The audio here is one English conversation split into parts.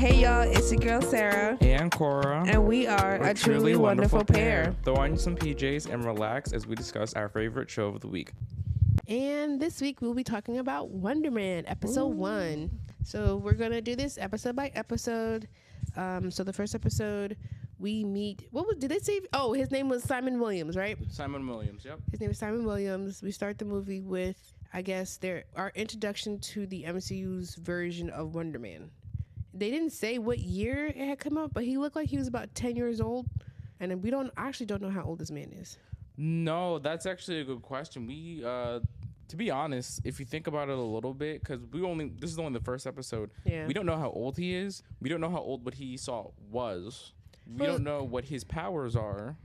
Hey y'all, it's your girl Sarah. And Corra. And we are a truly wonderful pair. Throw on some PJs and relax as we discuss our favorite show of the week. And this week we'll be talking about Wonder Man, episode 1. So we're going to do this episode by episode. So the first episode we meet, did they say? Oh, his name was Simon Williams, right? Simon Williams, yep. His name is Simon Williams. We start the movie with, I guess, our introduction to the MCU's version of Wonder Man. They didn't say what year it had come out, but he looked like he was about 10 years old. And then we don't know how old this man is. No, that's actually a good question. We, to be honest, if you think about it a little bit, because this is only the first episode. Yeah. We don't know how old he is. We don't know how old what he saw was. We don't know what his powers are.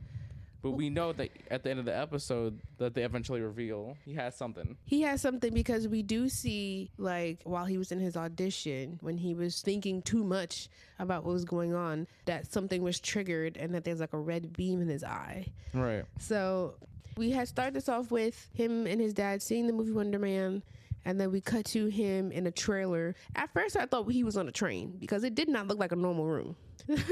But we know that at the end of the episode that they eventually reveal he has something. He has something because we do see, like, while he was in his audition, when he was thinking too much about what was going on, that something was triggered and that there's like a red beam in his eye. Right. So we had started this off with him and his dad seeing the movie Wonder Man. And then we cut to him in a trailer. At first, I thought he was on a train because it did not look like a normal room.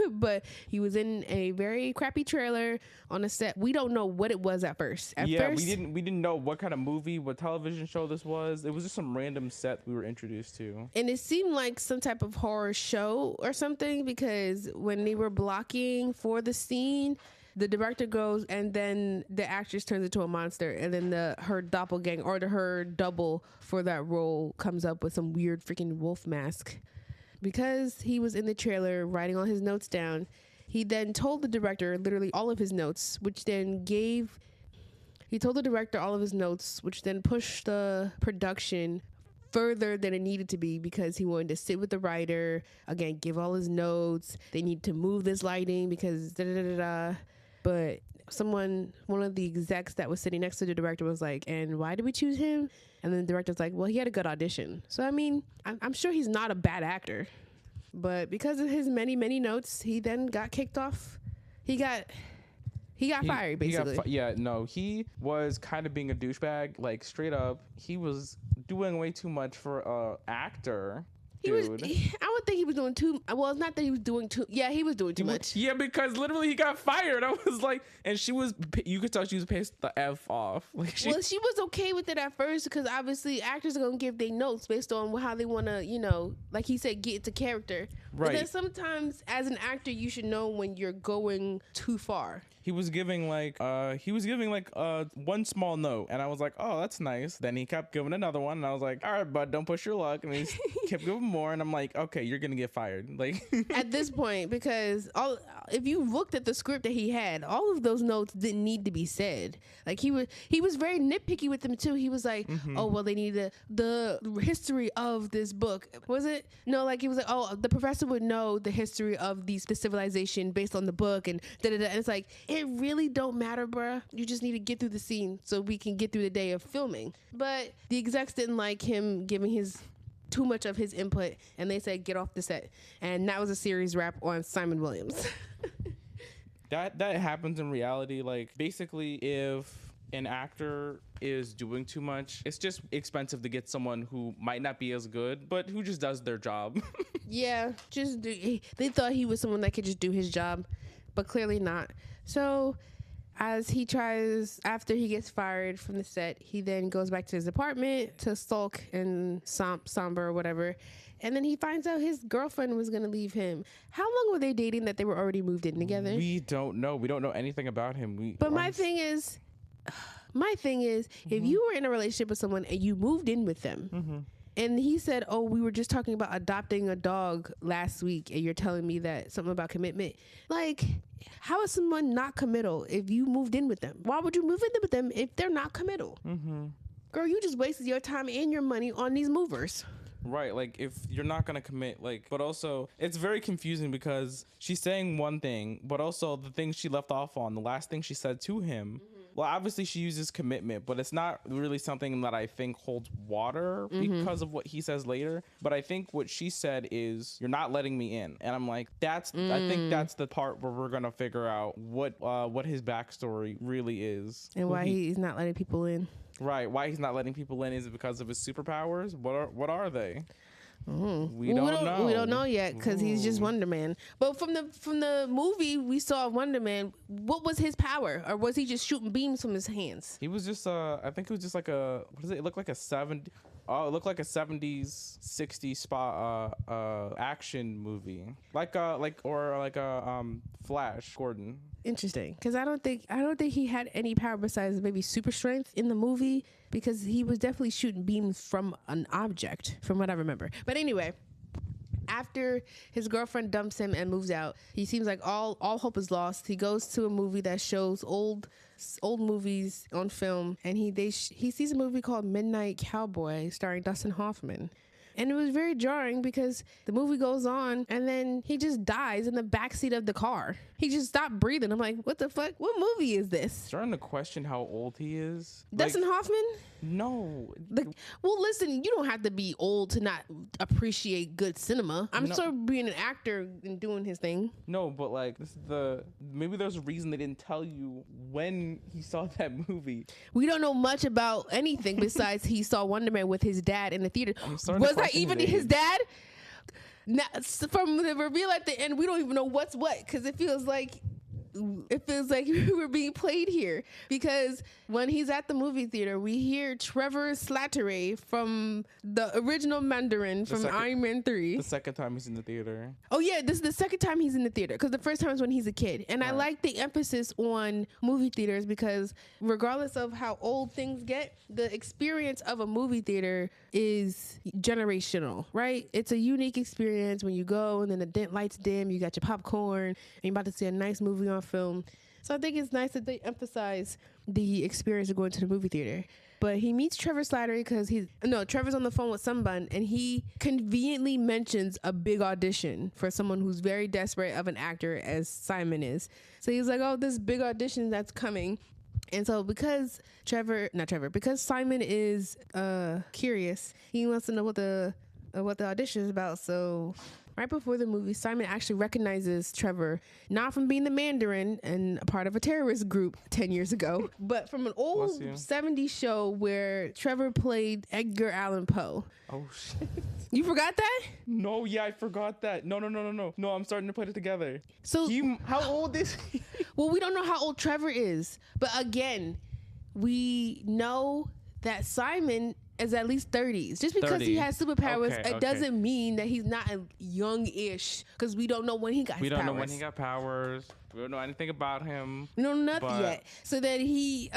But he was in a very crappy trailer on a set. We don't know what it was at first. We didn't know what kind of movie, what television show this was. It was just some random set we were introduced to. And it seemed like some type of horror show or something, because when they were blocking for the scene, the director goes and then the actress turns into a monster, and then her doppelganger or her double for that role comes up with some weird freaking wolf mask. Because he was in the trailer writing all his notes down, he then told the director literally all of his notes, which then pushed the production further than it needed to be, because he wanted to sit with the writer, again, give all his notes. They need to move this lighting because da-da-da-da-da. But one of the execs that was sitting next to the director was like, and why did we choose him? And then the director's like, well, he had a good audition. So, I mean, I'm sure he's not a bad actor. But because of his many, many notes, he then got kicked off. He got fired, basically. He was kind of being a douchebag, like straight up. He was doing way too much for an actor. I would think he was doing too. Well, it's not that he was doing too. Yeah, he was doing too much. Yeah, because literally he got fired. I was like, and you could tell she was pissed the F off. Like she was okay with it at first, because obviously actors are gonna give their notes based on how they want to, like he said, get into character. Right. But then sometimes as an actor, you should know when you're going too far. He was giving one small note, and I was like, oh, that's nice. Then he kept giving another one, and I was like, all right, bud, don't push your luck. And he kept giving more, and I'm like, okay, you're gonna get fired. Like at this point, because if you looked at the script that he had, all of those notes didn't need to be said. Like he was very nitpicky with them too. He was like, oh, well, they need the history of this book. Was it? No, like he was like, oh, the professor would know the history of the civilization based on the book, and da-da-da. And it's like, it really don't matter, bruh. You just need to get through the scene so we can get through the day of filming. But the execs didn't like him giving too much of his input, and they said, get off the set. And that was a series wrap on Simon Williams. That happens in reality. Like, basically, if an actor is doing too much, it's just expensive to get someone who might not be as good, but who just does their job. Yeah, they thought he was someone that could just do his job, but clearly not. So after he gets fired from the set, he then goes back to his apartment to sulk and somber or whatever. And then he finds out his girlfriend was going to leave him. How long were they dating that they were already moved in together? We don't know. We don't know anything about him. My thing is, if you were in a relationship with someone and you moved in with them, and he said, oh, we were just talking about adopting a dog last week, and you're telling me that something about commitment. Like, how is someone not committal if you moved in with them? Why would you move in with them if they're not committal? Girl, you just wasted your time and your money on these movers. Right, like if you're not gonna commit, like, but also it's very confusing because she's saying one thing, but also the thing she left off on, the last thing she said to him, well, obviously she uses commitment, but it's not really something that I think holds water because of what he says later. But I think what she said is, you're not letting me in. And I'm like, I think that's the part where we're gonna figure out what his backstory really is. And why he's not letting people in. Right, why he's not letting people in. Is it because of his superpowers? What are they? We don't know. We don't know yet because he's just Wonder Man. But from the movie we saw Wonder Man, what was his power, or was he just shooting beams from his hands? He was just I think it was just like a, what is it? It looked like a 70. Oh, it looked like a 70s, 60s spot action movie, like a Flash Gordon. Interesting, because I don't think he had any power besides maybe super strength in the movie, because he was definitely shooting beams from an object, from what I remember. But anyway, after his girlfriend dumps him and moves out, he seems like all hope is lost. He goes to a movie that shows old movies on film, and he sees a movie called Midnight Cowboy starring Dustin Hoffman. And it was very jarring because the movie goes on and then he just dies in the backseat of the car. He just stopped breathing. I'm like, what the fuck? What movie is this? Starting to question how old he is. Dustin Hoffman? No. Well, listen, you don't have to be old to not appreciate good cinema. I'm sure being an actor and doing his thing. No, but like, maybe there's a reason they didn't tell you when he saw that movie. We don't know much about anything besides he saw Wonder Man with his dad in the theater. Was that even his dad? Now, from the reveal at the end, we don't even know what's what, because it feels like we were being played here, because when he's at the movie theater, we hear Trevor Slattery from the original Mandarin from Iron Man 3. The second time he's in the theater. Oh yeah, this is the second time he's in the theater, because the first time is when he's a kid. And right. I like the emphasis on movie theaters, because regardless of how old things get, the experience of a movie theater is generational, right? It's a unique experience when you go and then the lights dim, you got your popcorn, and you're about to see a nice movie on film. So I think it's nice that they emphasize the experience of going to the movie theater. But he meets Trevor Slattery because Trevor's on the phone with someone, and he conveniently mentions a big audition for someone who's very desperate of an actor, as Simon is. So he's like, oh, this big audition that's coming. And so because Simon is curious, he wants to know what the audition is about. So right before the movie, Simon actually recognizes Trevor, not from being the Mandarin and a part of a terrorist group 10 years ago, but from an old 70s show where Trevor played Edgar Allan Poe. Oh, shit. You forgot that? No, yeah, I forgot that. No, I'm starting to put it together. So how old is he? Well, we don't know how old Trevor is, but again, we know that Simon is at least 30s. Just because he has superpowers, it doesn't mean that he's not young-ish, because we don't know when he got his powers. We don't know when he got powers. We don't know anything about him. We don't know nothing yet. So then he,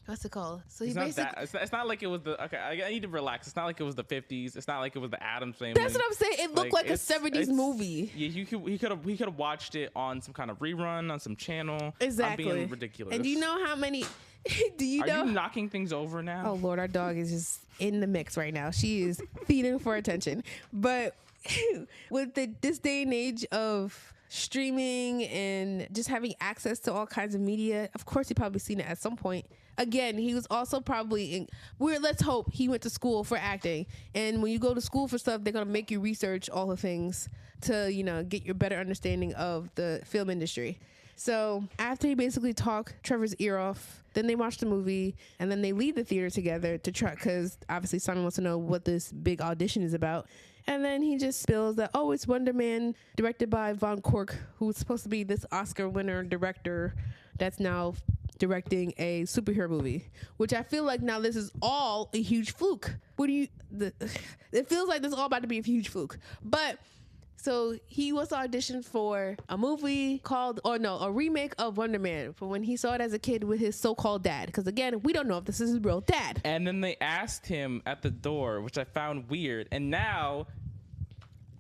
what's it called? So he it's not like it was I need to relax. It's not like it was the 50s. It's not like it was the Addams Family. That's what I'm saying. It looked like a 70s movie. Yeah, he could have watched it on some kind of rerun on some channel. Exactly. I'm being ridiculous. And do you know how many? Are you knocking things over now? Oh Lord, our dog is just in the mix right now. She is feeding for attention. But with this day and age of streaming and just having access to all kinds of media, of course he probably seen it at some point. Again, he was also probably let's hope he went to school for acting. And when you go to school for stuff, they're gonna make you research all the things to, get your better understanding of the film industry. So after he basically talked Trevor's ear off, then they watch the movie, and then they leave the theater together to try, because obviously Simon wants to know what this big audition is about. And then he just spills that, it's Wonder Man, directed by Von Cork, who's supposed to be this Oscar winner director that's now directing a superhero movie, which I feel like now this is all a huge fluke. It feels like this is all about to be a huge fluke. But so he was auditioned for a movie a remake of Wonder Man for when he saw it as a kid with his so-called dad. Because again, we don't know if this is his real dad. And then they asked him at the door, which I found weird. And now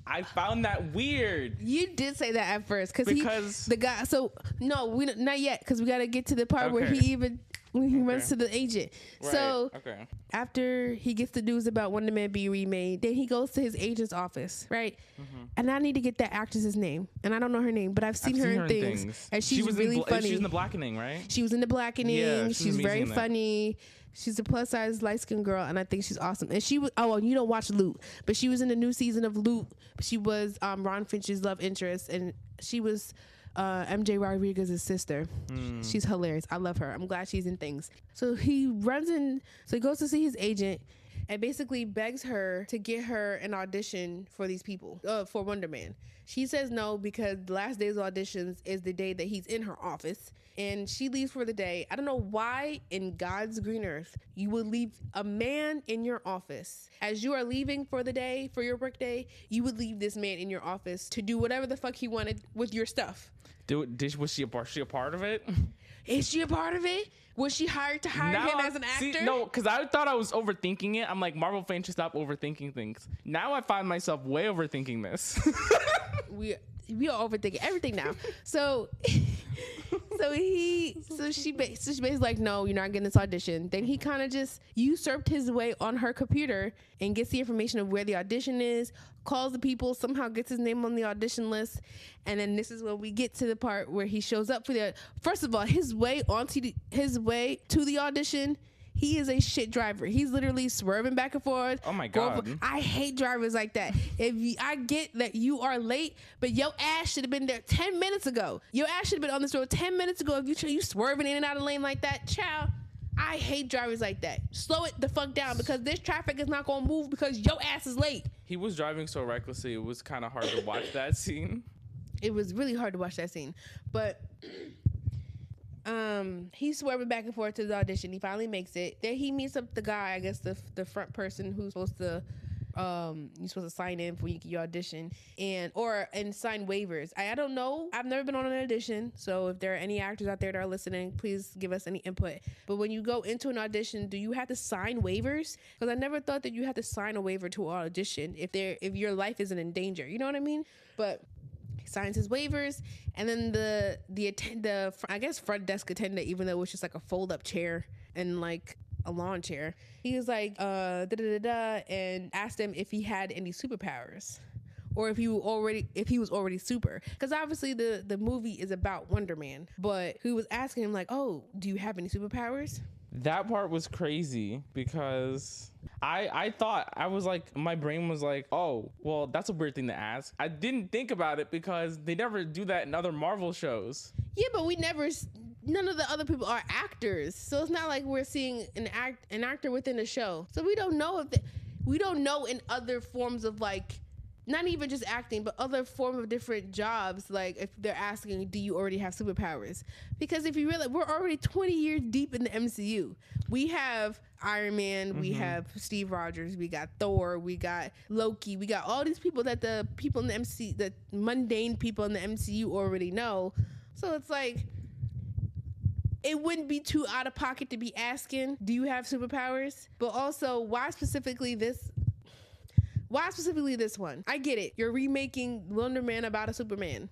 I found that weird. You did say that at first because the guy. So no, we not yet, because we got to get to the part where he runs to the agent. Right. So after he gets the news about Wonder Man being remade, then he goes to his agent's office, right? Mm-hmm. And I need to get that actress's name, and I don't know her name, but I've seen her in things. And she's really funny. She's in The Blackening, right? She was in The Blackening. Yeah, she's very funny. She's a plus size light skinned girl, and I think she's awesome. And she was you don't watch Loot, but she was in the new season of Loot. She was Ron Finch's love interest, and she was MJ Rodriguez's sister. She's hilarious. I love her. I'm glad she's in things. So he goes to see his agent. and basically begs her to get her an audition for these people, for Wonder Man. She says no because the last day's auditions is the day that he's in her office, and she leaves for the day. I don't know why in God's green earth you would leave a man in your office. As you are leaving for the day, for your work day, you would leave this man in your office to do whatever the fuck he wanted with your stuff. Was she a part of it? Is she a part of it? Was she hired to hire him as an actor? No, because I thought I was overthinking it. I'm like, Marvel fans should stop overthinking things. Now I find myself way overthinking this. we are overthinking everything now. So she basically like, no, you're not getting this audition. Then he kind of just usurped his way on her computer and gets the information of where the audition is, calls the people, somehow gets his name on the audition list. And then this is when we get to the part where he shows up for first of all, his way to the audition, he is a shit driver. He's literally swerving back and forth. Oh my God. I hate drivers like that. I get that you are late, but your ass should have been there 10 minutes ago. Your ass should have been on this road 10 minutes ago. If you swerving in and out of lane like that, child, I hate drivers like that. Slow it the fuck down, because this traffic is not going to move because your ass is late. He was driving so recklessly, it was kind of hard to watch that scene. It was really hard to watch that scene. But he's swerving back and forth to the audition. He finally makes it. Then he meets up the guy, I guess the front person who's supposed to you're supposed to sign in for your audition and sign waivers. I don't know. I've never been on an audition, so if there are any actors out there that are listening, please give us any input. But when you go into an audition, do you have to sign waivers? Because I never thought that you had to sign a waiver to an audition if your life isn't in danger. You know what I mean? But he signs his waivers, and then the I guess front desk attendant, even though it was just like a fold up chair and like a lawn chair, he was like and asked him if he had any superpowers or if he was already super, because obviously the movie is about Wonder Man, but he was asking him like, oh, do you have any superpowers? That part was crazy because I thought, I was like, my brain was like, oh, well, that's a weird thing to ask. I didn't think about it because they never do that in other Marvel shows. Yeah, but none of the other people are actors, so it's not like we're seeing an actor within a show. So we don't know we don't know in other forms of, like, not even just acting, but other form of different jobs, like if they're asking, do you already have superpowers? Because if you realize, we're already 20 years deep in the MCU. We have Iron Man, we have Steve Rogers, we got Thor, we got Loki, we got all these people that the people in the MCU, the mundane people in the MCU already know. So it's like, it wouldn't be too out of pocket to be asking, do you have superpowers? But also, why specifically this one? I get it. You're remaking Wonder Man about a Superman.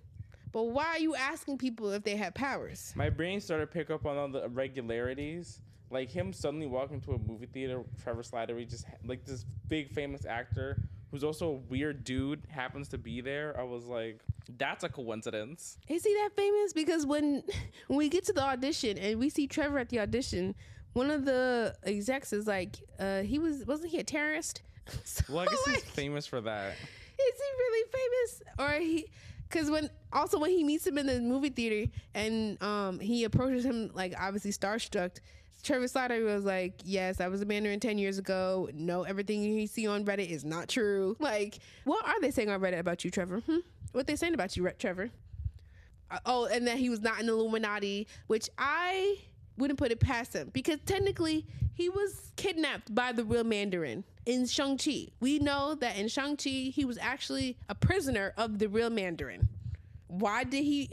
But why are you asking people if they have powers? My brain started to pick up on all the irregularities. Like him suddenly walking to a movie theater, Trevor Slattery, just like this big famous actor who's also a weird dude happens to be there. I was like, that's a coincidence. Is he that famous? Because when we get to the audition and we see Trevor at the audition, one of the execs is like, wasn't he a terrorist? So, well, I guess he's famous for that. Is he really famous? Or because when he meets him in the movie theater and he approaches him, like, obviously starstruck, Trevor Slattery was like, yes, I was a Mandarin 10 years ago. No, everything you see on Reddit is not true. Like, what are they saying on Reddit about you, Trevor? What they saying about you, Trevor? And that he was not an Illuminati, which I wouldn't put it past him, because technically he was kidnapped by the real Mandarin in Shang-Chi. We know that in Shang-Chi he was actually a prisoner of the real Mandarin. Why did he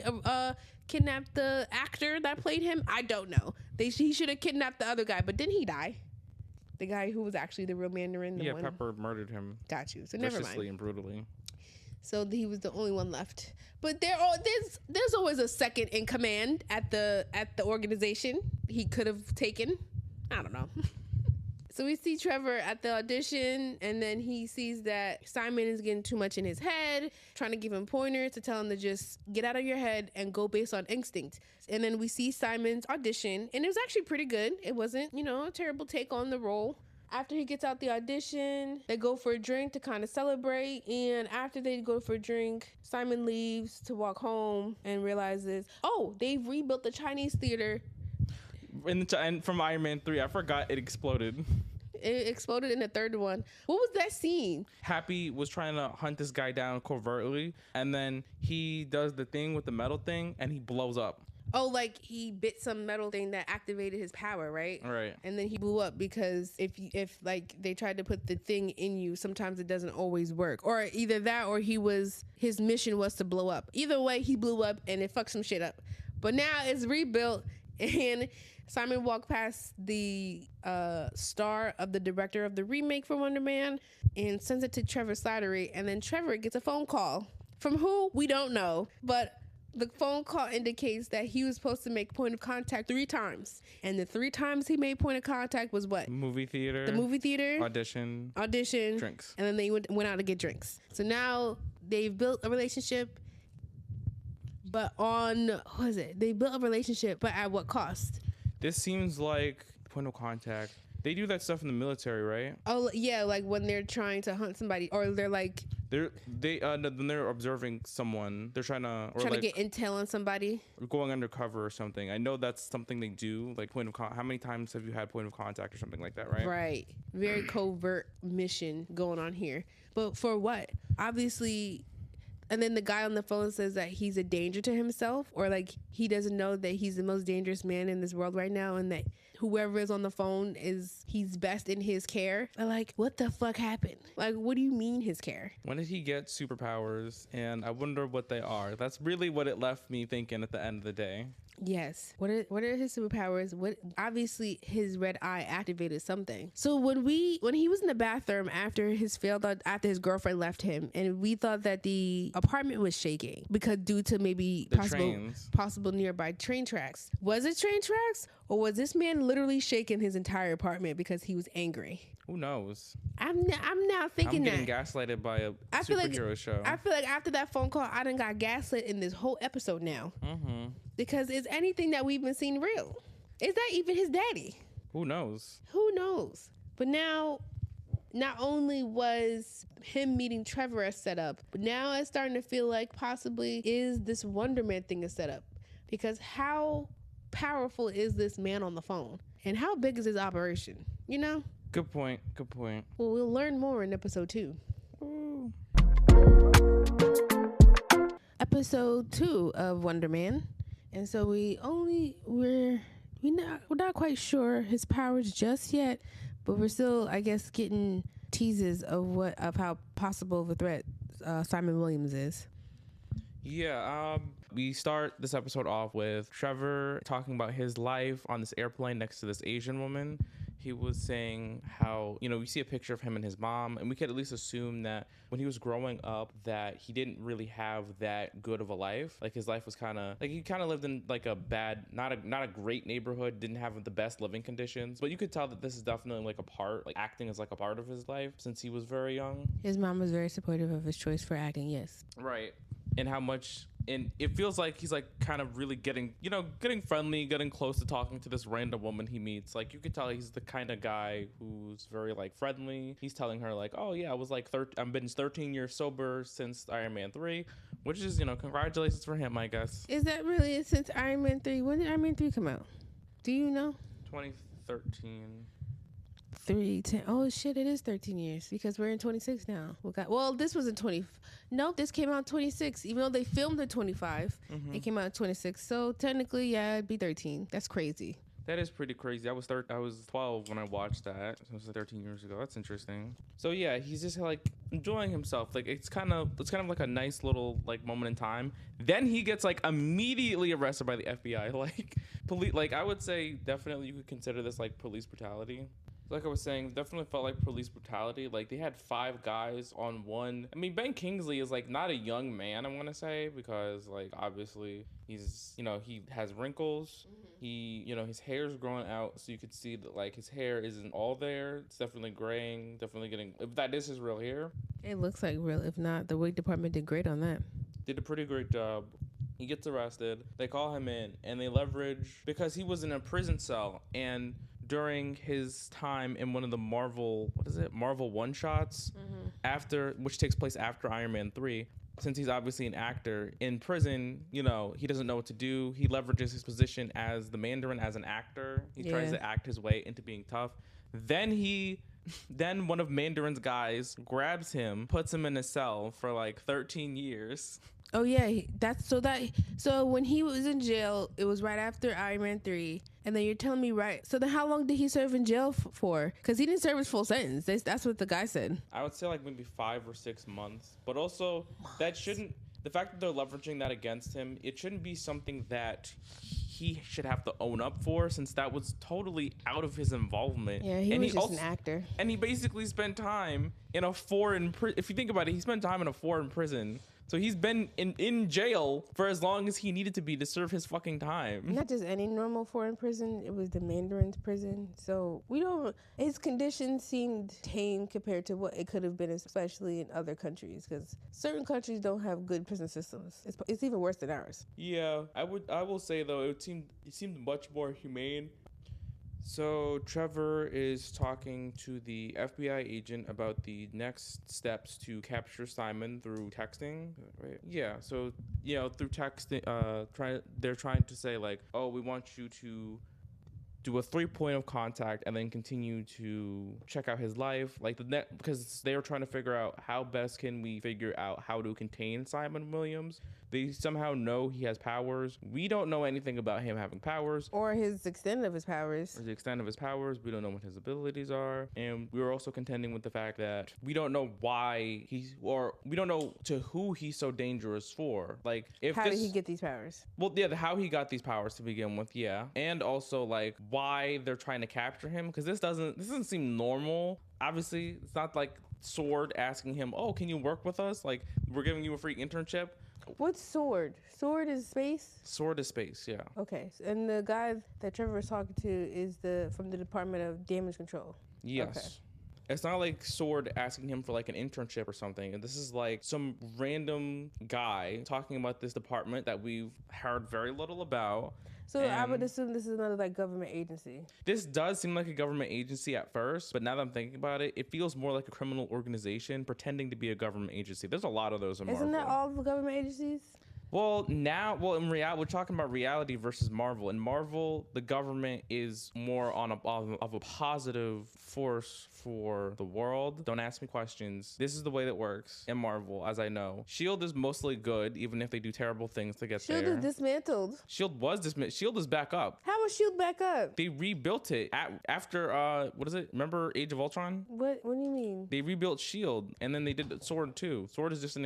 kidnap the actor that played him? I don't know. He should have kidnapped the other guy, but didn't he die? The guy who was actually the real Mandarin. Yeah, Pepper murdered him. Got you. So never mind. Viciously and brutally. So he was the only one left. But there's always a second in command at the organization he could have taken. I don't know. So we see Trevor at the audition, and then he sees that Simon is getting too much in his head, trying to give him pointers to tell him to just get out of your head and go based on instinct. And then we see Simon's audition, and it was actually pretty good. It wasn't, a terrible take on the role. After he gets out the audition, they go for a drink to kind of celebrate. And after they go for a drink, Simon leaves to walk home and realizes, they've rebuilt the Chinese theater. And from Iron Man 3, I forgot it exploded. It exploded in the third one. What was that scene? Happy was trying to hunt this guy down covertly, and then he does the thing with the metal thing, and he blows up. Oh, like he bit some metal thing that activated his power, right? Right. And then he blew up because if like they tried to put the thing in you, sometimes it doesn't always work. Or either that, or his mission was to blow up. Either way, he blew up and it fucked some shit up. But now it's rebuilt, and Simon walked past the star of the director of the remake for Wonder Man and sends it to Trevor Slattery, and then Trevor gets a phone call from who we don't know, but the phone call indicates that he was supposed to make point of contact 3 times. And the 3 times he made point of contact was what? Movie theater. The movie theater. Audition. Drinks. And then they went out to get drinks. So now they've built a relationship, but they built a relationship, but at what cost? This seems like point of contact. They do that stuff in the military, right? Oh, yeah, like when they're trying to hunt somebody, or they're like... When they're observing someone, they're trying to get intel on somebody, going undercover or something. I know that's something they do, like how many times have you had point of contact or something like that, right? Right. Very covert mission going on here, but for what? Obviously. And then the guy on the phone says that he's a danger to himself, or like he doesn't know that he's the most dangerous man in this world right now, and that whoever is on the phone he's best in his care. I'm like, what the fuck happened? Like, what do you mean his care? When did he get superpowers? And I wonder what they are. That's really what it left me thinking at the end of the day. Yes. What are his superpowers? Obviously his red eye activated something. So when he was in the bathroom after his girlfriend left him, and we thought that the apartment was shaking because due to maybe possible nearby train tracks. Was it train tracks, or was this man literally shaking his entire apartment because he was angry? Who knows? I'm now thinking I'm getting gaslighted by a superhero show. I feel like after that phone call, I done got gaslit in this whole episode now. Mm-hmm. Because is anything that we've been seeing real? Is that even his daddy? Who knows? But now, not only was him meeting Trevor a setup, but now it's starting to feel like possibly is this Wonder Man thing a setup? Because how powerful is this man on the phone? And how big is his operation? You know? Good point. Well, we'll learn more in episode 2. Ooh. Episode 2 of Wonder Man. And so we're not quite sure his powers just yet, but we're still, I guess, getting teases of how possible of a threat Simon Williams is. Yeah, we start this episode off with Trevor talking about his life on this airplane next to this Asian woman. He was saying how, we see a picture of him and his mom, and we could at least assume that when he was growing up that he didn't really have that good of a life. Like his life was he kind of lived in like a bad, not a great neighborhood, didn't have the best living conditions. But you could tell that this is definitely acting is like a part of his life since he was very young. His mom was very supportive of his choice for acting, yes. Right. And it feels like he's like kind of really getting friendly, getting close to talking to this random woman he meets. Like you could tell he's the kind of guy who's very like friendly. He's telling her like, oh yeah, I was like I've been 13 years sober since Iron Man 3, which is, congratulations for him, I guess. Is that really since Iron Man 3? When did Iron Man 3 come out? Do you know? 2013. 10. Oh shit, it is 13 years because we're in 26 now. This was in 20. Nope, this came out in 26. Even though they filmed in 25, It came out in 26. So technically, yeah, it'd be 13. That's crazy. That is pretty crazy. I was 12 when I watched that. So it was 13 years ago. That's interesting. So yeah, he's just like enjoying himself. Like it's kind of like a nice little like moment in time. Then he gets like immediately arrested by the FBI. Like I would say definitely you could consider this like police brutality. Like I was saying, definitely felt like police brutality. Like they had 5 guys on one. I mean, Ben Kingsley is like not a young man, I want to say, because like obviously he's, he has wrinkles. He, his hair's growing out, so you could see that like his hair isn't all there. It's definitely graying, definitely getting, if that is his real hair. It looks like real. If not, the wig department did great on that. Did a pretty great job. He gets arrested. They call him in and they leverage because he was in a prison cell, and during his time in one of the Marvel one-shots, which takes place after Iron Man 3, since he's obviously an actor in prison, he doesn't know what to do. He leverages his position as the Mandarin as an actor. He tries to act his way into being tough. Then he Then one of Mandarin's guys grabs him, puts him in a cell for like 13 years. Oh yeah, so when he was in jail, it was right after Iron Man 3, and then you're telling me so then how long did he serve in jail for? Because he didn't serve his full sentence. That's what the guy said. I would say like maybe 5 or 6 months, but also that shouldn't. The fact that they're leveraging that against him, it shouldn't be something that he should have to own up for, since that was totally out of his involvement. Yeah, he was just an actor. And he basically spent time in a foreign prison. If you think about it, he spent time in a foreign prison. So he's been in jail for as long as he needed to be to serve his fucking time. Not just any normal foreign prison. It was the Mandarin's prison. So his conditions seemed tame compared to what it could have been, especially in other countries, because certain countries don't have good prison systems. It's even worse than ours. Yeah, I will say though, it seemed much more humane. So Trevor is talking to the FBI agent about the next steps to capture Simon through texting, right? Yeah. So through texting, they're trying to say like, oh, we want you to do a 3-point of contact and then continue to check out his life, like because they were trying to figure out how best can we figure out how to contain Simon Williams. They somehow know he has powers. We don't know anything about him having powers. Or his extent of his powers. We don't know what his abilities are. And we were also contending with the fact that we don't know why we don't know to who he's so dangerous for. Like, how did he get these powers? Well, yeah, how he got these powers to begin with, yeah. And also, like, why they're trying to capture him. Because this doesn't seem normal. Obviously, it's not like Sword asking him, oh, can you work with us? Like, we're giving you a free internship. What's Sword? Sword is space? Sword is space, yeah. Okay. And the guy that Trevor was talking to is from the Department of Damage Control. Yes. Okay. It's not like Sword asking him for like an internship or something. And this is like some random guy talking about this department that we've heard very little about. So I would assume this is another like government agency. This does seem like a government agency at first, but now that I'm thinking about it, it feels more like a criminal organization pretending to be a government agency. There's a lot of those in Marvel. Isn't that all the government agencies? Well, in reality, we're talking about reality versus Marvel. In Marvel, the government is more of a positive force for the world. Don't ask me questions. This is the way that works in Marvel, as I know. S.H.I.E.L.D. is mostly good, even if they do terrible things to get there. S.H.I.E.L.D. is dismantled. S.H.I.E.L.D. is back up. How was S.H.I.E.L.D. back up? They rebuilt it after, what is it? Remember Age of Ultron? What do you mean? They rebuilt S.H.I.E.L.D. and then they did Sword too. Sword is just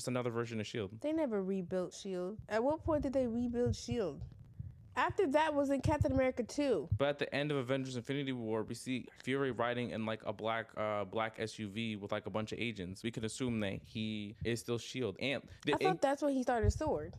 another version of S.H.I.E.L.D. They never rebuilt S.H.I.E.L.D. At what point did they rebuild S.H.I.E.L.D.? After that was in Captain America 2. But at the end of Avengers Infinity War, we see Fury riding in like a black SUV with like a bunch of agents. We can assume that he is still S.H.I.E.L.D. And I thought that's when he started Sword.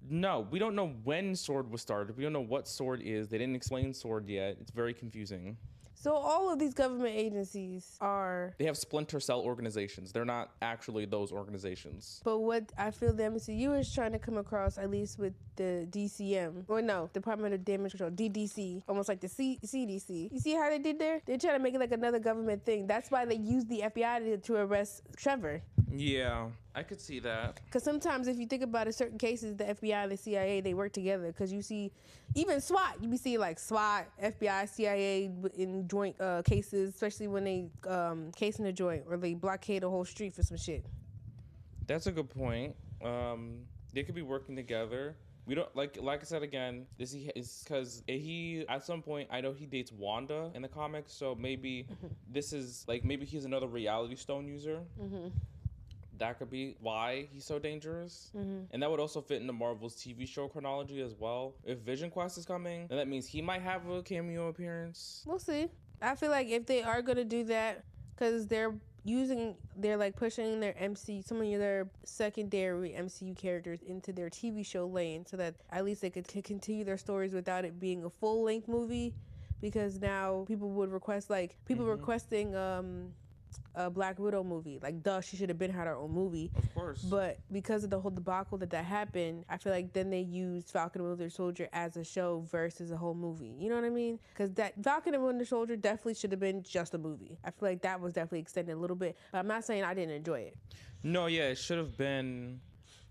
No, we don't know when Sword was started. We don't know what Sword is. They didn't explain Sword yet. It's very confusing. So all of these government agencies they have splinter cell organizations. They're not actually those organizations. But what I feel the MCU is trying to come across, at least with the DCM, or no, Department of Damage Control, DDC, almost like the CDC. You see how they did there? They're trying to make it like another government thing. That's why they used the FBI to arrest Trevor. Yeah, I could see that. Because sometimes if you think about it, certain cases, the FBI and the CIA, they work together. Because you see, even SWAT, you be seeing like SWAT, FBI, CIA in joint cases, especially when they case in a joint or they blockade a whole street for some shit. That's a good point. They could be working together. We don't like I said again. This is because he at some point I know he dates Wanda in the comics, so maybe this is like maybe he's another Reality Stone user. That could be why he's so dangerous. And that would also fit into Marvel's TV show chronology as well. If Vision Quest is coming, then that means he might have a cameo appearance. We'll see. I feel like if they are going to do that, because they're like pushing some of their secondary MCU characters into their TV show lane so that at least they could continue their stories without it being a full-length movie. Because now people would request, like, requesting a Black Widow movie. Like, she should have had her own movie. Of course. But because of the whole debacle that happened, I feel like then they used Falcon and Winter Soldier as a show versus a whole movie. You know what I mean? Because that Falcon and Winter Soldier definitely should have been just a movie. I feel like that was definitely extended a little bit. But I'm not saying I didn't enjoy it. No, yeah, it should have been.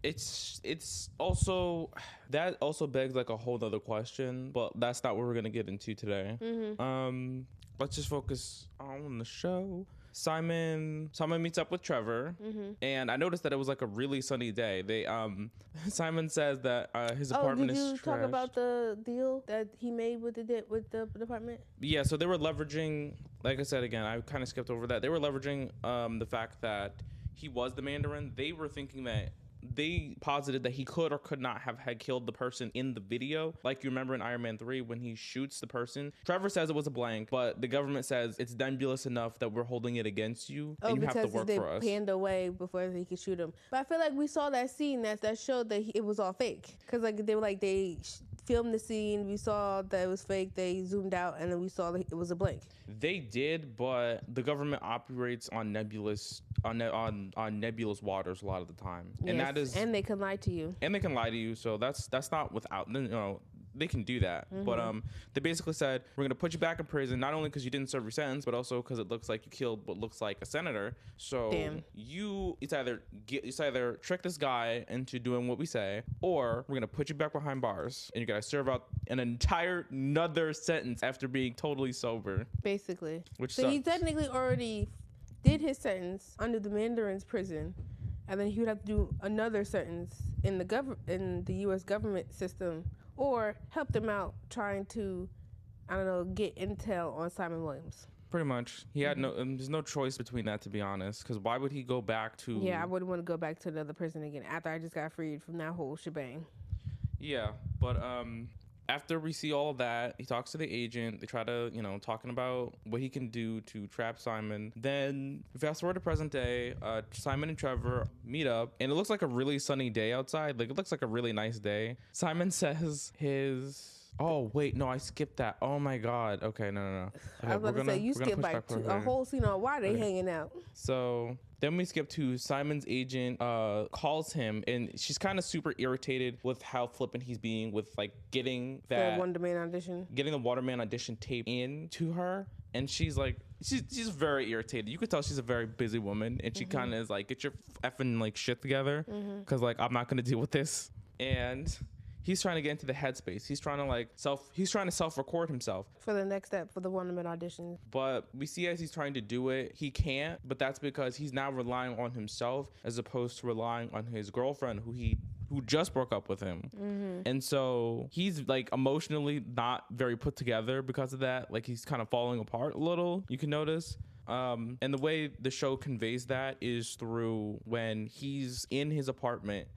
It's also that also begs like a whole other question, but that's not what we're gonna get into today. let's just focus on the show. Simon meets up with Trevor, and I noticed that it was like a really sunny day. They Simon says that his apartment is trashed. Did you talk about the deal that he made with the apartment? Yeah, so they were leveraging, like I said again, I kind of skipped over that. They were leveraging the fact that he was the Mandarin. They were thinking that they posited that he could or could not have had killed the person in the video. Like you remember in Iron Man 3 when he shoots the person. Trevor says it was a blank, but the government says it's nebulous enough that we're holding it against you and you have to work for us. Because they panned away before he could shoot him. But I feel like we saw that scene that showed that it was all fake. Because they filmed the scene, we saw that it was fake, they zoomed out, and then we saw that it was a blank. They did, but the government operates on nebulous waters a lot of the time. Yes, and they can lie to you. So that's not without, you know, they can do that. But they basically said, we're going to put you back in prison, not only because you didn't serve your sentence, but also because it looks like you killed what looks like a senator. So it's either trick this guy into doing what we say, or we're going to put you back behind bars and you got to serve out an entire another sentence after being totally sober. Basically. Which so sucks. He technically already did his sentence under the Mandarin's prison, and then he would have to do another sentence in the U.S. government system, or help them out trying to, I don't know, get intel on Simon Williams. Pretty much. He had there's no choice between that, to be honest, because why would he go back to... Yeah, I wouldn't want to go back to another prison again after I just got freed from that whole shebang. Yeah, but after we see all of that, he talks to the agent. They try to, talking about what he can do to trap Simon. Then fast forward to present day, Simon and Trevor meet up, and it looks like a really sunny day outside. Like, it looks like a really nice day. Simon says oh, wait, no, I skipped that. Oh, my God. Okay, no. Okay, I was about to say, you skipped like a whole scene on why they hanging out. So then we skip to Simon's agent calls him, and she's kind of super irritated with how flippant he's being with, like, getting the Wonder Man audition tape in to her. And she's like, she's very irritated. You could tell she's a very busy woman, and she kind of is like, get your effing, like, shit together, because, like, I'm not going to deal with this. And... he's trying to get into the headspace. He's trying to self-record himself. For the next step, for the Wonder Man audition. But we see as he's trying to do it, he can't. But that's because he's now relying on himself as opposed to relying on his girlfriend who just broke up with him. And so he's like emotionally not very put together because of that. Like he's kind of falling apart a little, you can notice. And the way the show conveys that is through when he's in his apartment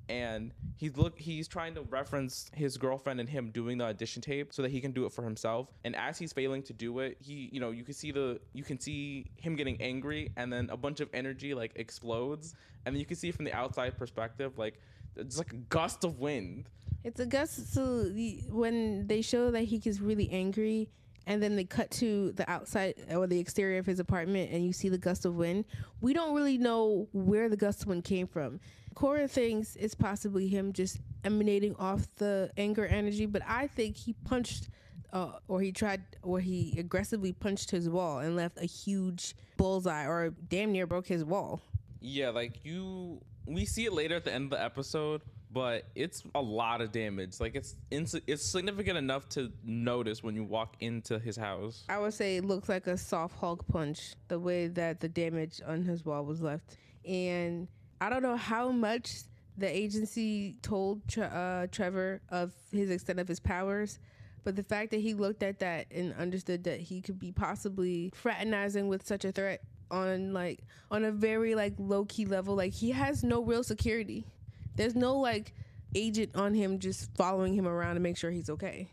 and he's trying to reference his girlfriend and him doing the audition tape so that he can do it for himself. And as he's failing to do it, you can see him getting angry, and then a bunch of energy like explodes, and then you can see from the outside perspective, like it's like a gust of wind. It's a gust. So when they show that he gets really angry, and then they cut to the outside or the exterior of his apartment, and you see the gust of wind, we don't really know where the gust of wind came from. Corra thinks it's possibly him just emanating off the anger energy, but I think he punched he aggressively punched his wall and left a huge bullseye, or damn near broke his wall. Yeah, like we see it later at the end of the episode, but it's a lot of damage. Like it's significant enough to notice when you walk into his house. I would say it looks like a soft Hulk punch, the way that the damage on his wall was left. And I don't know how much the agency told Trevor of his extent of his powers, but the fact that he looked at that and understood that he could be possibly fraternizing with such a threat on a very like low key level, like he has no real security. There's no like agent on him just following him around to make sure he's okay.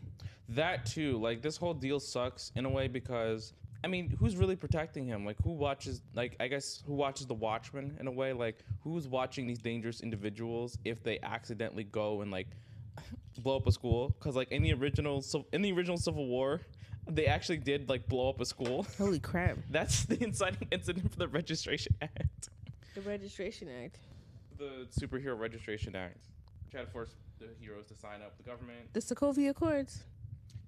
That too, like this whole deal sucks in a way because I mean, who's really protecting him? Like who watches the Watchmen in a way? Like who's watching these dangerous individuals if they accidentally go and like blow up a school? Because like in the original Civil War, they actually did like blow up a school. Holy crap. That's the inciting incident for the Registration Act. The Registration Act. The Superhero Registration Act. Try to force the heroes to sign up. The government. The Sokovia Accords.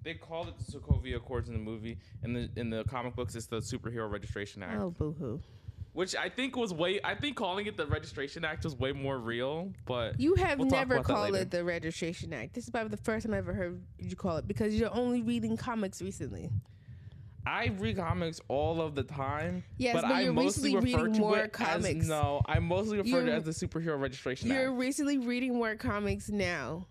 They called it the Sokovia Accords in the movie. In the comic books, it's the Superhero Registration Act. Oh, boo-hoo. Which I think calling it the Registration Act was way more real, but you have never called it the Registration Act. This is probably the first time I ever heard you call it, because you're only reading comics recently. I read comics all of the time. Yes, but I you're mostly recently refer reading to more it comics. as no. I mostly refer to it as the Superhero Registration You're Act. recently reading more comics now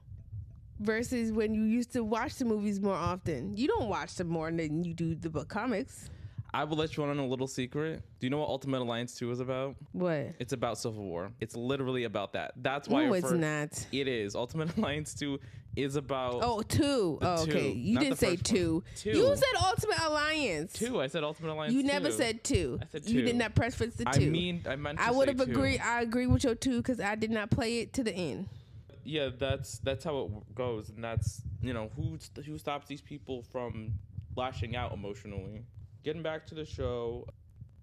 versus when you used to watch the movies more often. You don't watch them more than you do the book comics. I will let you on a little secret. Do you know what Ultimate Alliance 2 is about? What? It's about Civil War. It's literally about that. That's why no, it's not. It is. Ultimate Alliance 2 is about... Oh, 2. Oh, okay. Two, you didn't say 2. 2. You said Ultimate Alliance. 2. I said Ultimate Alliance 2. You never said 2. I said 2. You did not preference the 2. I meant to I would have say 2. agreed. I agree with your 2 because I did not play it to the end. Yeah, that's how it goes, and that's, you know, who stops these people from lashing out emotionally. Getting back to the show.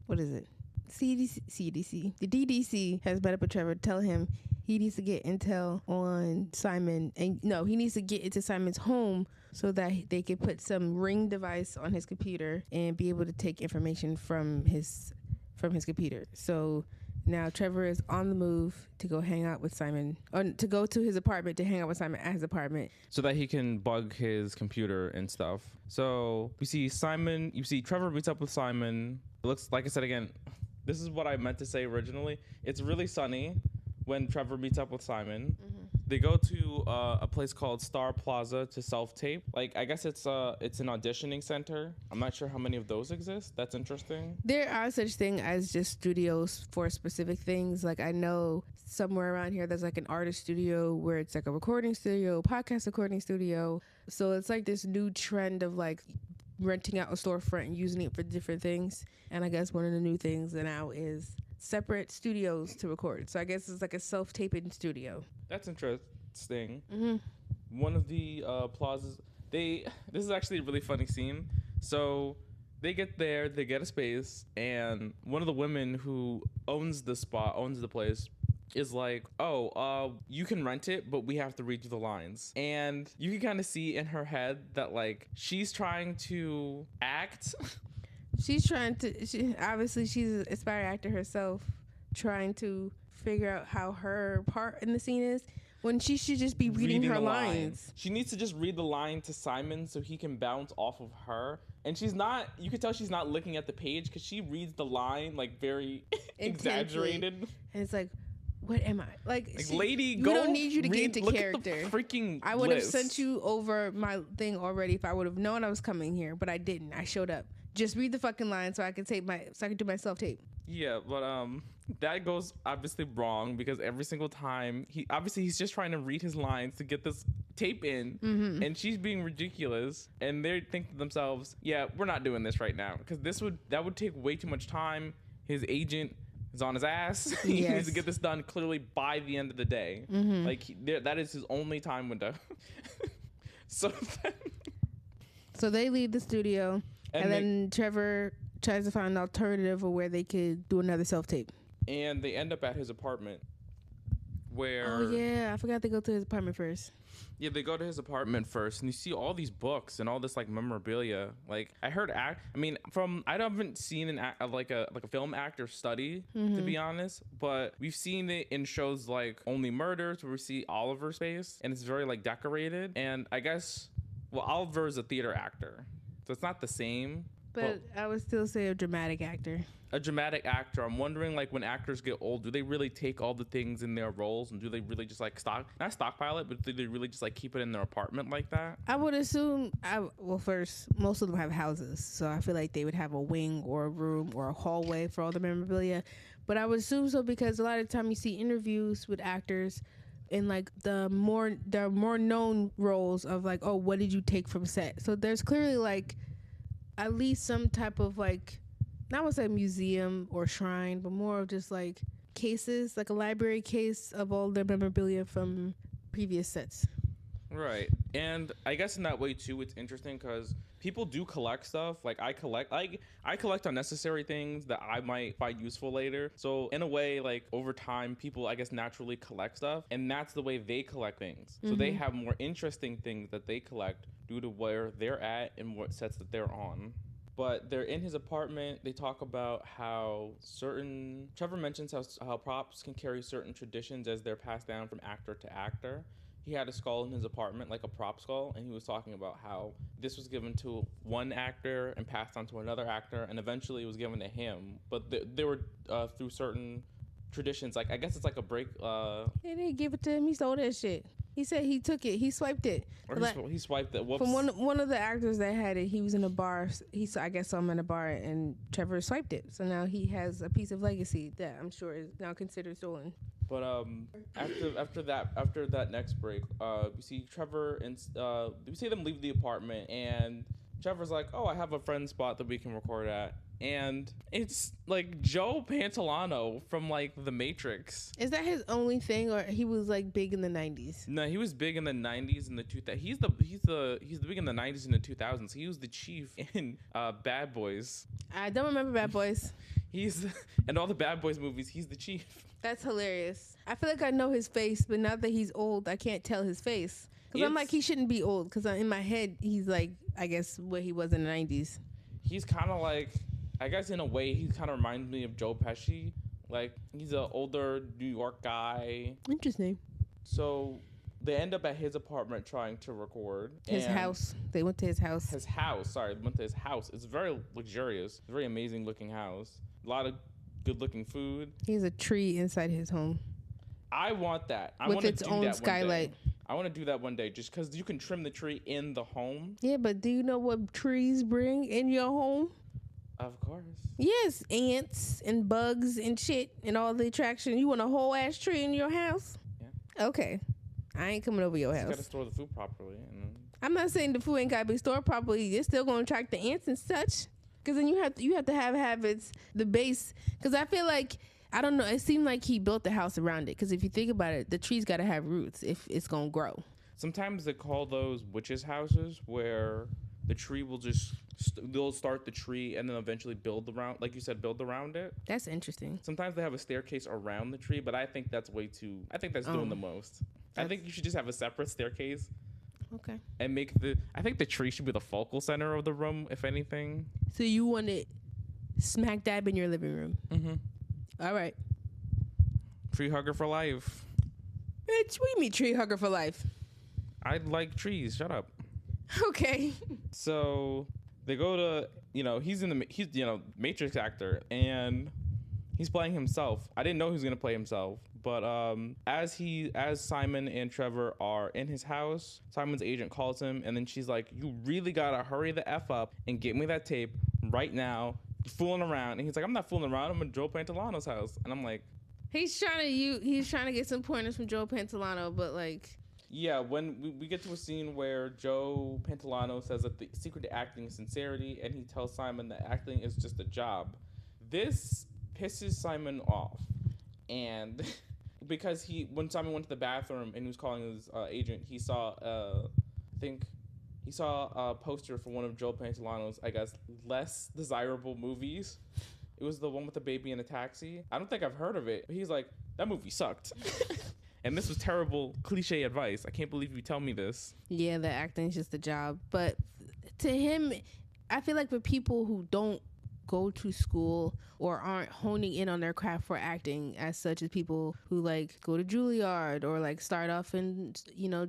What is it? CDC. The DDC has met up with Trevor. Tell him he needs to get intel on Simon. And no, he needs to get into Simon's home so that they can put some Ring device on his computer and be able to take information from his computer. So now Trevor is on the move to go hang out with Simon, or to go to his apartment to hang out with Simon at his apartment, so that he can bug his computer and stuff. So you see Trevor meets up with Simon. It looks like, I said again, this is what I meant to say originally. It's really sunny when Trevor meets up with Simon. Mm-hmm. They go to a place called Star Plaza to self-tape. Like, I guess it's an auditioning center. I'm not sure how many of those exist. That's interesting. There are such thing as just studios for specific things. Like, I know somewhere around here there's like an artist studio where it's like a recording studio, podcast recording studio. So it's like this new trend of like renting out a storefront and using it for different things. And I guess one of the new things now is separate studios to record. So I guess it's like a self-taping studio. That's interesting. Mm-hmm. One of the plazas, this is actually a really funny scene. So they get there, they get a space, and one of the women who owns the place, is like, you can rent it, but we have to read you the lines. And you can kind of see in her head that, like, she's trying to act. She's obviously she's an aspiring actor herself, trying to figure out how her part in the scene is, when she should just be reading her lines. She needs to just read the line to Simon so he can bounce off of her. And you can tell she's not looking at the page because she reads the line like very exaggerated. And it's like, what am I? Like lady, we don't need you to get into character. Freaking I would have sent you over my thing already if I would have known I was coming here, but I didn't. I showed up. Just read the fucking line so I can do my self-tape. Yeah, but that goes obviously wrong because every single time he's just trying to read his lines to get this tape in, mm-hmm. and she's being ridiculous, and they think to themselves, yeah, we're not doing this right now because that would take way too much time. His agent is on his ass. He needs to get this done clearly by the end of the day. Mm-hmm. Like that is his only time window. So they leave the studio, and then Trevor tries to find an alternative of where they could do another self-tape. And they end up at his apartment where... Oh, yeah. I forgot to go to his apartment first. Yeah, they go to his apartment first, and you see all these books and all this, like, memorabilia. Like, I heard... I haven't seen like a film actor study, mm-hmm. to be honest, but we've seen it in shows like Only Murders, where we see Oliver's face, and it's very, like, decorated. And I guess... Well, Oliver is a theater actor, so it's not the same. But I would still say a dramatic actor. A dramatic actor. I'm wondering, like, when actors get old, do they really take all the things in their roles, and do they really just, like, not stockpile it, but do they really just, like, keep it in their apartment like that? I would assume, first, most of them have houses, so I feel like they would have a wing or a room or a hallway for all the memorabilia. But I would assume so because a lot of the time you see interviews with actors in, like, the more known roles of, like, oh, what did you take from set? So there's clearly, like, at least some type of, like, not want to say museum or shrine, but more of just like cases, like a library case of all the memorabilia from previous sets. Right. And I guess in that way too, it's interesting because people do collect stuff. Like I collect unnecessary things that I might find useful later. So in a way, like over time, people I guess naturally collect stuff, and that's the way they collect things. So they have more interesting things that they collect due to where they're at and what sets that they're on. But they're in his apartment. They talk about how Trevor mentions how props can carry certain traditions as they're passed down from actor to actor. he had a skull in his apartment, like a prop skull, and he was talking about how this was given to one actor and passed on to another actor, and eventually it was given to him. But they were through certain traditions. Like, I guess it's like a break. They didn't give it to him. He stole that shit. He said he took it. He swiped it. Or he swiped it. Whoops. From one of the actors that had it, he was in a bar. I guess saw him in a bar, and Trevor swiped it. So now he has a piece of legacy that I'm sure is now considered stolen. But after that next break, we see Trevor and we see them leave the apartment, and Trevor's like, "Oh, I have a friend spot that we can record at." And it's like Joe Pantoliano from like The Matrix. Is that his only thing, or he was like big in the 90s? No, he was big in the 90s and the 2000s. He's the big in the 90s and the 2000s. He was the chief in Bad Boys. I don't remember Bad Boys. He's in all the Bad Boys movies. He's the chief. That's hilarious. I feel like I know his face, but now that he's old, I can't tell his face. Because I'm like, he shouldn't be old. Because in my head, he's like, I guess what he was in the 90s. He's kind of like, I guess in a way, he kind of reminds me of Joe Pesci. Like, he's an older New York guy. Interesting. So they end up at his apartment trying to record. His house. They went to his house. They went to his house. It's very luxurious. Very amazing looking house. A lot of good looking food. He has a tree inside his home. I want that. With its own skylight. I want to do that one day just because you can trim the tree in the home. Yeah, but do you know what trees bring in your home? Of course. Yes, ants and bugs and shit and all the attraction. You want a whole ass tree in your house? Yeah. Okay. I ain't coming over your house. You gotta store the food properly. I'm not saying the food ain't gotta be stored properly. It's still gonna attract the ants and such. Cause then you have to have habits, the base. Cause I feel like, I don't know, it seemed like he built the house around it. Cause if you think about it, the tree's gotta have roots if it's gonna grow. Sometimes they call those witches' houses, where the tree will just they'll start the tree and then eventually build around, like you said, build around it. That's interesting. Sometimes they have a staircase around the tree, but I think that's way too. I think that's doing the most. I think you should just have a separate staircase. Okay. And I think the tree should be the focal center of the room, if anything. So you want it smack dab in your living room? Mm-hmm. All right. Tree hugger for life. Bitch, we mean tree hugger for life. I like trees. Shut up. Okay. So they go to, he's Matrix actor, and he's playing himself. I didn't know he was gonna play himself, but as Simon and Trevor are in his house, Simon's agent calls him, and then she's like, "You really gotta hurry the F up and get me that tape right now. You're fooling around." And he's like, "I'm not fooling around. I'm in Joe Pantoliano's house." And I'm like, he's trying to get some pointers from Joe Pantoliano, but like. Yeah, when we get to a scene where Joe Pantoliano says that the secret to acting is sincerity, and he tells Simon that acting is just a job. This pisses Simon off, and because when Simon went to the bathroom and he was calling his agent, he saw a poster for one of Joe Pantoliano's, I guess, less desirable movies. It was the one with the baby in a taxi. I don't think I've heard of it, but he's like, that movie sucked. And this was terrible cliche advice. I can't believe you tell me this. Yeah, the acting's just a job. But to him, I feel like for people who don't go to school or aren't honing in on their craft for acting as such as people who like go to Juilliard or like start off in,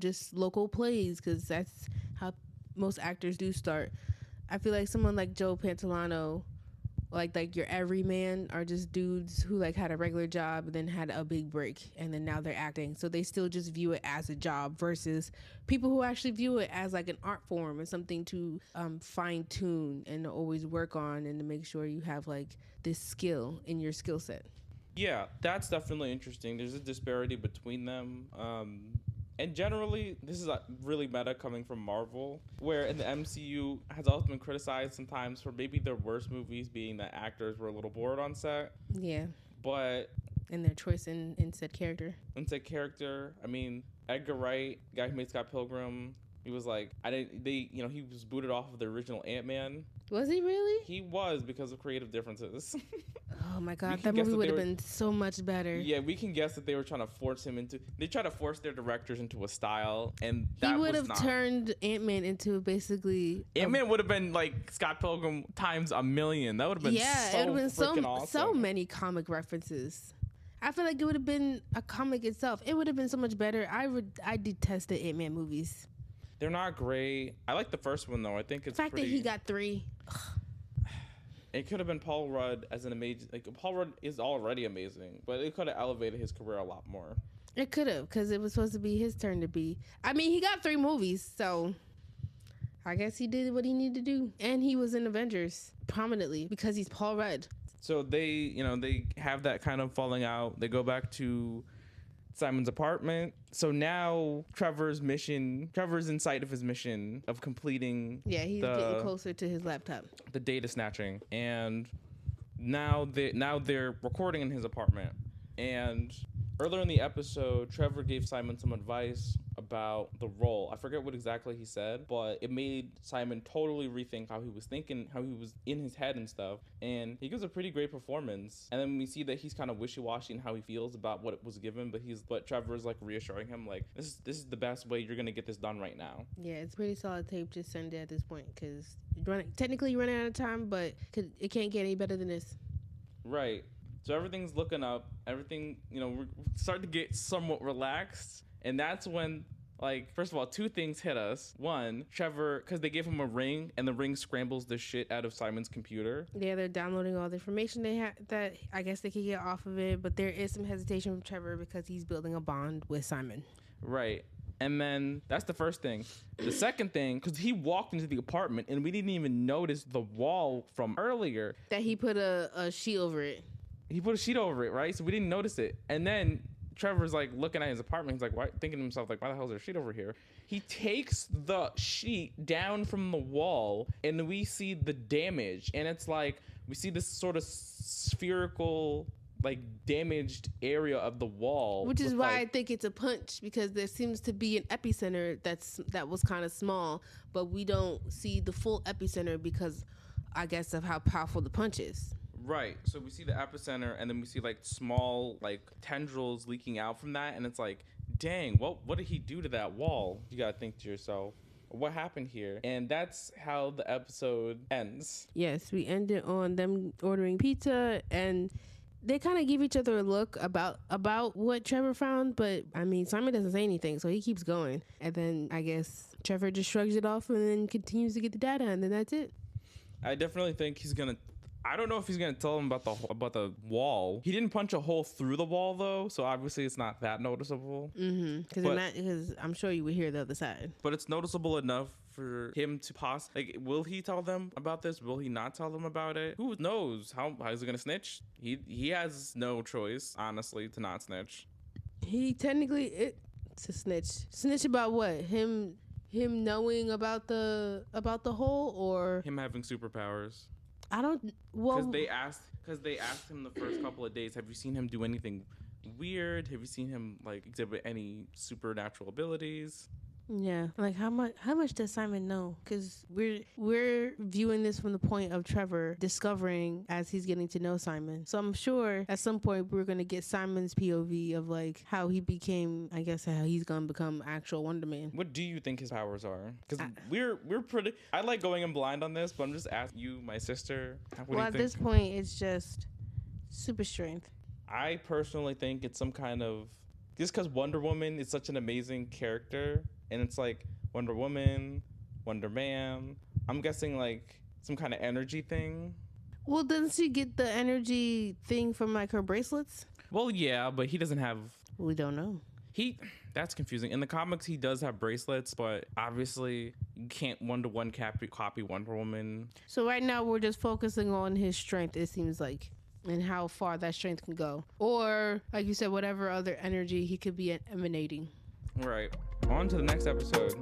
just local plays, because that's how most actors do start. I feel like someone like Joe Pantoliano, like your everyman, are just dudes who like had a regular job and then had a big break and then now they're acting, so they still just view it as a job, versus people who actually view it as like an art form and something to fine tune and to always work on and to make sure you have like this skill in your skill set. Yeah, that's definitely interesting. There's a disparity between them. And generally, this is really meta coming from Marvel, where in the MCU has also been criticized sometimes for maybe their worst movies being that actors were a little bored on set. Yeah. But... and their choice in said character. I mean, Edgar Wright, guy who made Scott Pilgrim, he was like, he was booted off of the original Ant-Man. Was he really? He was, because of creative differences. Oh my God, that movie would have been so much better. Yeah, we can guess that they were trying to force him into... They try to force their directors into a style, and that he would have turned Ant-Man into basically... Ant-Man would have been like Scott Pilgrim times a million. That would have been it would have been awesome. so many comic references. I feel like it would have been a comic itself. It would have been so much better. I detest the Ant-Man movies. They're not great. I like the first one though. I think it's the fact that he got 3. It could have been Paul Rudd as an amazing. Like Paul Rudd is already amazing, but it could have elevated his career a lot more. It could have, because it was supposed to be his turn to be. I mean, he got 3 movies, so I guess he did what he needed to do, and he was in Avengers prominently because he's Paul Rudd. So they have that kind of falling out. They go back to Simon's apartment. So now Trevor's in sight of his mission of completing. Yeah, he's getting closer to his laptop. The data snatching, and now they're recording in his apartment. And earlier in the episode, Trevor gave Simon some advice about the role. I forget what exactly he said, but it made Simon totally rethink how he was thinking, how he was in his head and stuff. And he gives a pretty great performance. And then we see that he's kind of wishy-washy in how he feels about what it was given, but Trevor's like reassuring him, like, this is the best way you're gonna get this done right now. Yeah, it's pretty solid tape. Just send it at this point, because technically you're running out of time, but it can't get any better than this. Right. So everything's looking up. Everything, we're starting to get somewhat relaxed. And that's when, like, first of all, 2 things hit us. One, Trevor, because they gave him a ring, and the ring scrambles the shit out of Simon's computer. Yeah, they're downloading all the information they have that I guess they could get off of it. But there is some hesitation from Trevor because he's building a bond with Simon. Right. And then that's the first thing. The second thing, because he walked into the apartment, and we didn't even notice the wall from earlier. That he put a sheet over it. He put a sheet over it, right? So we didn't notice it. And then Trevor's like looking at his apartment. He's like, thinking to himself, like, why the hell is there a sheet over here? He takes the sheet down from the wall, and we see the damage. And it's like, we see this sort of spherical, like, damaged area of the wall. Which is why I think it's a punch, because there seems to be an epicenter that was kind of small, but we don't see the full epicenter because, I guess, of how powerful the punch is. Right. So we see the epicenter, and then we see like small like tendrils leaking out from that, and it's like, dang, what did he do to that wall? You gotta think to yourself, what happened here? And that's how the episode ends. Yes, we ended on them ordering pizza, and they kind of give each other a look about what Trevor found, but I mean, Simon doesn't say anything, so he keeps going. And then I guess Trevor just shrugs it off and then continues to get the data, and then that's it. I definitely think he's gonna. I don't know if he's gonna tell him about the wall. He didn't punch a hole through the wall though, so obviously it's not that noticeable. Because I'm sure you would hear the other side. But it's noticeable enough for him to will he tell them about this? Will he not tell them about it? Who knows? How is he gonna snitch? He has no choice, honestly, to not snitch. He technically to snitch about what? Him knowing about the hole, or him having superpowers. I don't. Well, because they asked him the first couple of days, have you seen him do anything weird? Have you seen him like exhibit any supernatural abilities? Yeah, like how much does Simon know? Because we're viewing this from the point of Trevor discovering as he's getting to know Simon. So I'm sure at some point we're gonna get Simon's POV of like how he became, I guess, how he's gonna become actual Wonder Man. What do you think his powers are? Because we're pretty. I like going in blind on this, but I'm just asking you, my sister. Well, at this point, it's just super strength. I personally think it's some kind of, just because Wonder Woman is such an amazing character. And it's like Wonder Woman, Wonder Man. I'm guessing like some kind of energy thing. Well, doesn't she get the energy thing from like her bracelets? Well, yeah, but he doesn't have. We don't know. That's confusing. In the comics, he does have bracelets, but obviously you can't one-to-one copy Wonder Woman. So right now we're just focusing on his strength, it seems like, and how far that strength can go. Or, like you said, whatever other energy he could be emanating. Right. On to the next episode.